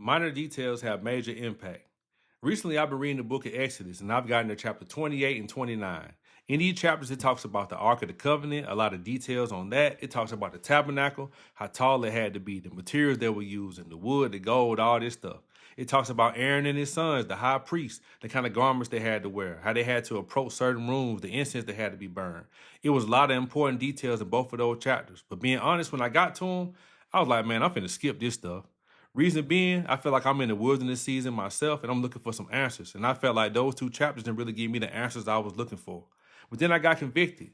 Minor details have major impact. Recently, I've been reading the book of Exodus, and I've gotten to chapter 28 and 29. In these chapters, it talks about the Ark of the Covenant, a lot of details on that. It talks about the tabernacle, how tall it had to be, the materials that were used, and the wood, the gold, all this stuff. It talks about Aaron and his sons, the high priests, the kind of garments they had to wear, how they had to approach certain rooms, the incense that had to be burned. It was a lot of important details in both of those chapters. But being honest, when I got to them, I was like, man, I'm finna skip this stuff. Reason being, I feel like I'm in the wilderness season myself and I'm looking for some answers. And I felt like those two chapters didn't really give me the answers I was looking for. But then I got convicted.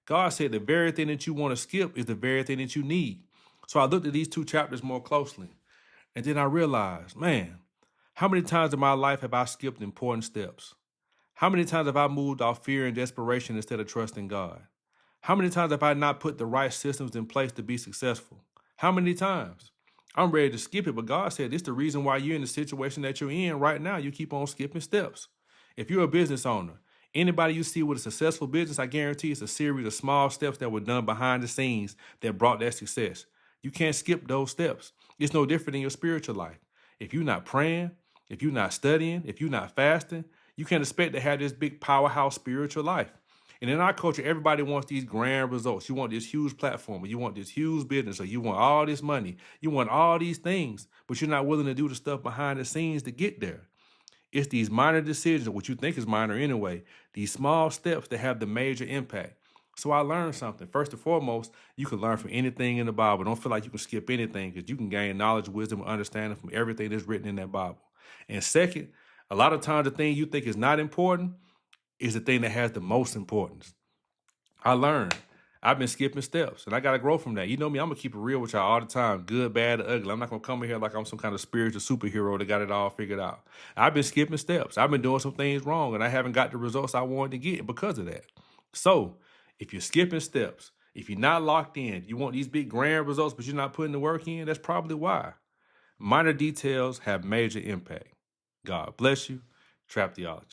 God said the very thing that you want to skip is the very thing that you need. So I looked at these two chapters more closely. And then I realized, man, how many times in my life have I skipped important steps? How many times have I moved off fear and desperation instead of trusting God? How many times have I not put the right systems in place to be successful? How many times? I'm ready to skip it, but God said this is the reason why you're in the situation that you're in right now. You keep on skipping steps. If you're a business owner, anybody you see with a successful business, I guarantee it's a series of small steps that were done behind the scenes that brought that success. You can't skip those steps. It's no different in your spiritual life. If you're not praying, if you're not studying, if you're not fasting, you can't expect to have this big powerhouse spiritual life. And in our culture, everybody wants these grand results. You want this huge platform, or you want this huge business, or you want all this money. You want all these things, but you're not willing to do the stuff behind the scenes to get there. It's these minor decisions, what you think is minor anyway, these small steps that have the major impact. So I learned something. First and foremost, you can learn from anything in the Bible. Don't feel like you can skip anything because you can gain knowledge, wisdom, and understanding from everything that's written in that Bible. And second, a lot of times the thing you think is not important is the thing that has the most importance. I learned. I've been skipping steps, and I got to grow from that. You know me, I'm going to keep it real with y'all all the time, good, bad, or ugly. I'm not going to come in here like I'm some kind of spiritual superhero that got it all figured out. I've been skipping steps. I've been doing some things wrong, and I haven't got the results I wanted to get because of that. So if you're skipping steps, if you're not locked in, you want these big grand results, but you're not putting the work in, that's probably why. Minor details have major impact. God bless you. Trap Theology.